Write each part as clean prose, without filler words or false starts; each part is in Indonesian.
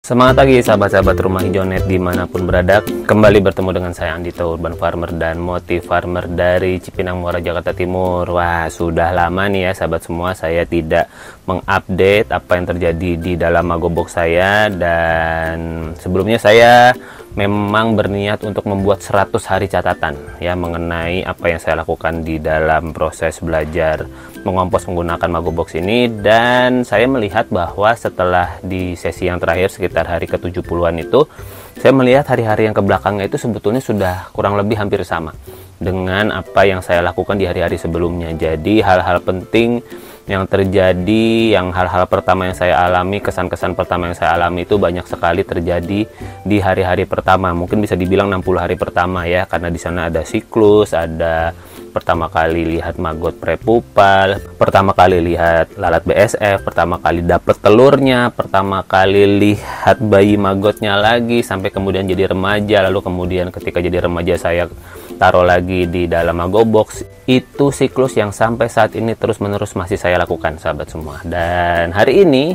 Semangat pagi sahabat-sahabat Rumah Hijau Net dimanapun berada. Kembali bertemu dengan saya Andito, Urban Farmer dan Motif Farmer dari Cipinang Muara, Jakarta Timur. Wah, sudah lama nih ya sahabat semua saya tidak mengupdate apa yang terjadi di dalam Magobox saya. Dan sebelumnya saya memang berniat untuk membuat 100 hari catatan ya mengenai apa yang saya lakukan di dalam proses belajar mengompos menggunakan Magobox ini. Dan saya melihat bahwa setelah di sesi yang terakhir sekitar hari ke-70-an itu, saya melihat hari-hari yang kebelakangnya itu sebetulnya sudah kurang lebih hampir sama dengan apa yang saya lakukan di hari-hari sebelumnya. Jadi hal-hal penting yang terjadi, yang hal-hal pertama yang saya alami, kesan-kesan pertama yang saya alami itu banyak sekali terjadi di hari-hari pertama. Mungkin bisa dibilang 60 hari pertama ya, karena di sana ada siklus, ada pertama kali lihat maggot prepupal, pertama kali lihat lalat BSF, pertama kali dapet telurnya, pertama kali lihat bayi maggotnya lagi, sampai kemudian jadi remaja, lalu kemudian ketika jadi remaja saya taruh lagi di dalam Magobox. Itu siklus yang sampai saat ini terus-menerus masih saya lakukan sahabat semua. Dan hari ini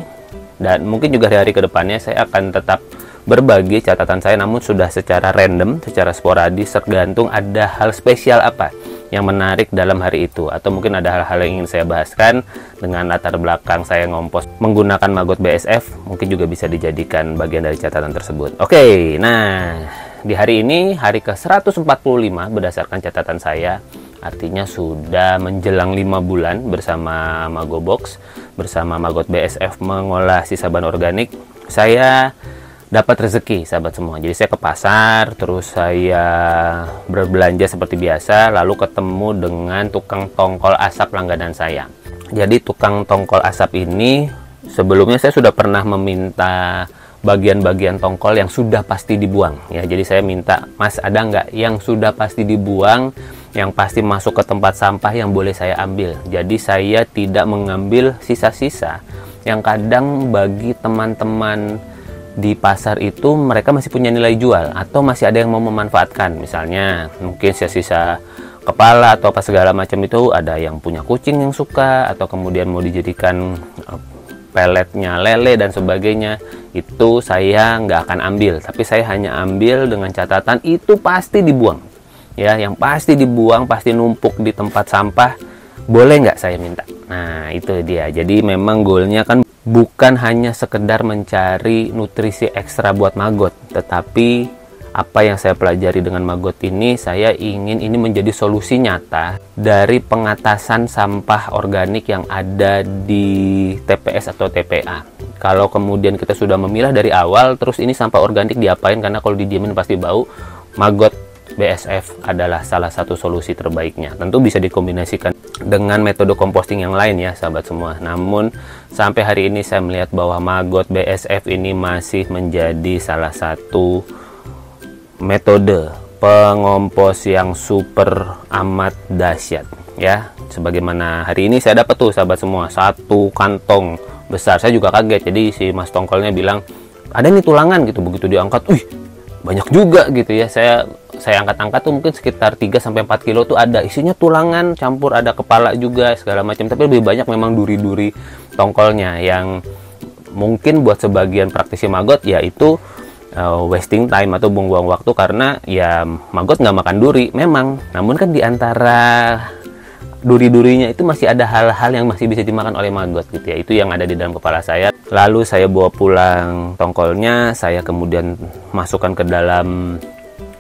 dan mungkin juga hari-hari kedepannya saya akan tetap berbagi catatan saya, namun sudah secara random, secara sporadis, tergantung ada hal spesial apa yang menarik dalam hari itu, atau mungkin ada hal-hal yang ingin saya bahaskan dengan latar belakang saya ngompos menggunakan maggot BSF, mungkin juga bisa dijadikan bagian dari catatan tersebut. Oke, nah di hari ini hari ke-145 berdasarkan catatan saya, artinya sudah menjelang 5 bulan bersama Magobox, bersama maggot BSF mengolah sisa bahan organik. Saya dapat rezeki sahabat semua. Jadi saya ke pasar, terus saya berbelanja seperti biasa, lalu ketemu dengan tukang tongkol asap langganan saya. Jadi tukang tongkol asap ini sebelumnya saya sudah pernah meminta bagian-bagian tongkol yang sudah pasti dibuang ya. Jadi saya minta, Mas ada nggak yang sudah pasti dibuang, yang pasti masuk ke tempat sampah yang boleh saya ambil. Jadi saya tidak mengambil sisa-sisa yang kadang bagi teman-teman di pasar itu mereka masih punya nilai jual atau masih ada yang mau memanfaatkan. Misalnya mungkin sisa-sisa kepala atau apa segala macam itu, ada yang punya kucing yang suka, atau kemudian mau dijadikan peletnya lele dan sebagainya. Itu saya nggak akan ambil, tapi saya hanya ambil dengan catatan itu pasti dibuang ya, yang pasti dibuang, pasti numpuk di tempat sampah, boleh nggak saya minta. Nah itu dia. Jadi memang goalnya kan bukan hanya sekedar mencari nutrisi ekstra buat maggot, tetapi apa yang saya pelajari dengan maggot ini, saya ingin ini menjadi solusi nyata dari pengatasan sampah organik yang ada di TPS atau TPA. Kalau kemudian kita sudah memilah dari awal, terus ini sampah organik diapain, karena kalau didiamin pasti bau, maggot BSF adalah salah satu solusi terbaiknya. Tentu bisa dikombinasikan dengan metode composting yang lain ya sahabat semua. Namun sampai hari ini saya melihat bahwa maggot BSF ini masih menjadi salah satu metode pengompos yang super amat dahsyat ya. Sebagaimana hari ini saya dapat tuh sahabat semua, 1 kantong besar. Saya juga kaget. Jadi si mas tongkolnya bilang ada nih tulangan gitu. Begitu diangkat, wih banyak juga gitu ya. Saya angkat-angkat tuh mungkin sekitar 3-4 kilo tuh ada, isinya tulangan campur ada kepala juga segala macam, tapi lebih banyak memang duri-duri tongkolnya yang mungkin buat sebagian praktisi maggot ya itu wasting time atau buang-buang waktu, karena ya maggot nggak makan duri memang, namun kan diantara duri-durinya itu masih ada hal-hal yang masih bisa dimakan oleh maggot gitu ya. Itu yang ada di dalam kepala saya. Lalu saya bawa pulang tongkolnya, saya kemudian masukkan ke dalam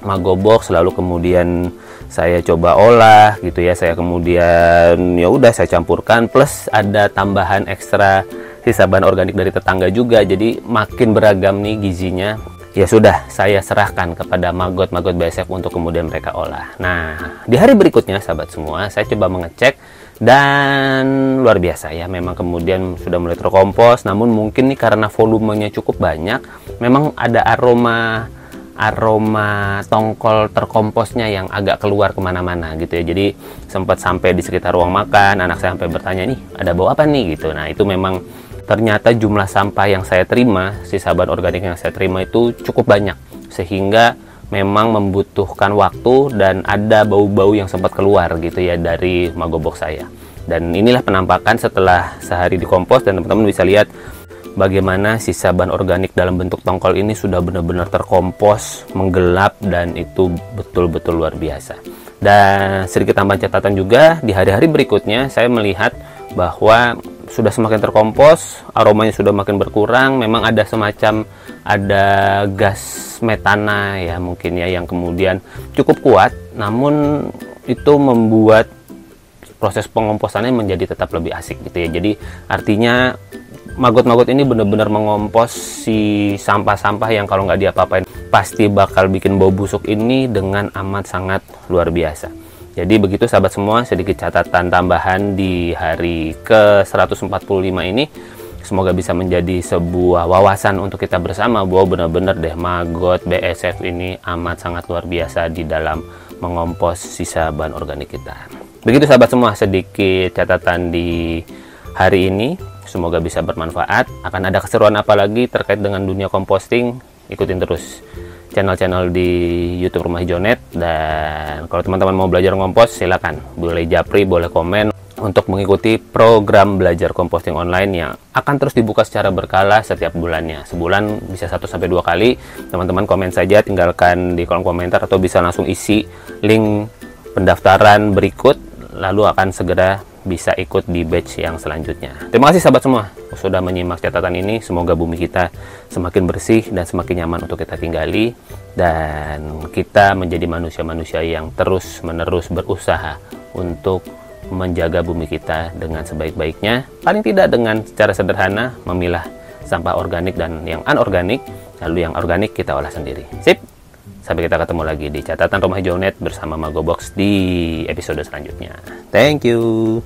Magobox, lalu kemudian saya coba olah gitu ya. Saya kemudian ya udah saya campurkan, plus ada tambahan ekstra sisa bahan organik dari tetangga juga, jadi makin beragam nih gizinya. Ya sudah, saya serahkan kepada maggot BSF untuk kemudian mereka olah. Nah di hari berikutnya sahabat semua, saya coba mengecek dan luar biasa ya, memang kemudian sudah mulai terkompos. Namun mungkin nih karena volumenya cukup banyak, memang ada aroma tongkol terkomposnya yang agak keluar kemana-mana gitu ya. Jadi sempat sampai di sekitar ruang makan, anak saya sampai bertanya, nih ada bau apa nih gitu. Nah itu memang ternyata jumlah sampah yang saya terima, sisa bahan organik yang saya terima itu cukup banyak, sehingga memang membutuhkan waktu dan ada bau-bau yang sempat keluar gitu ya dari Magobox saya. Dan inilah penampakan setelah sehari dikompos, dan teman-teman bisa lihat bagaimana sisa bahan organik dalam bentuk tongkol ini sudah benar-benar terkompos, menggelap, dan itu betul-betul luar biasa. Dan sedikit tambahan catatan juga, di hari-hari berikutnya saya melihat bahwa sudah semakin terkompos, aromanya sudah makin berkurang. Memang ada gas metana ya mungkin ya, yang kemudian cukup kuat, namun itu membuat proses pengomposannya menjadi tetap lebih asik gitu ya. Jadi artinya maggot-maggot ini benar-benar mengompos si sampah-sampah yang kalau nggak diapa-apain pasti bakal bikin bau busuk ini dengan amat sangat luar biasa. Jadi begitu sahabat semua, sedikit catatan tambahan di hari ke-145 ini. Semoga bisa menjadi sebuah wawasan untuk kita bersama bahwa benar-benar deh maggot BSF ini amat sangat luar biasa di dalam mengompos sisa bahan organik kita. Begitu sahabat semua, sedikit catatan di hari ini. Semoga bisa bermanfaat. Akan ada keseruan apa lagi terkait dengan dunia composting, ikutin terus channel-channel di YouTube Rumah Hijau Net. Dan kalau teman-teman mau belajar ngompos, silakan boleh japri, boleh komen untuk mengikuti program belajar composting online yang akan terus dibuka secara berkala setiap bulannya. Sebulan bisa 1-2 kali. Teman-teman komen saja, tinggalkan di kolom komentar, atau bisa langsung isi link pendaftaran berikut, lalu akan segera bisa ikut di batch yang selanjutnya. Terima kasih sahabat semua sudah menyimak catatan ini. Semoga bumi kita semakin bersih dan semakin nyaman untuk kita tinggali, dan kita menjadi manusia-manusia yang terus-menerus berusaha untuk menjaga bumi kita dengan sebaik-baiknya. Paling tidak dengan secara sederhana memilah sampah organik dan yang anorganik, lalu yang organik kita olah sendiri. Sip. Sampai kita ketemu lagi di catatan Rumah Hijau Net bersama Magobox di episode selanjutnya. Thank you.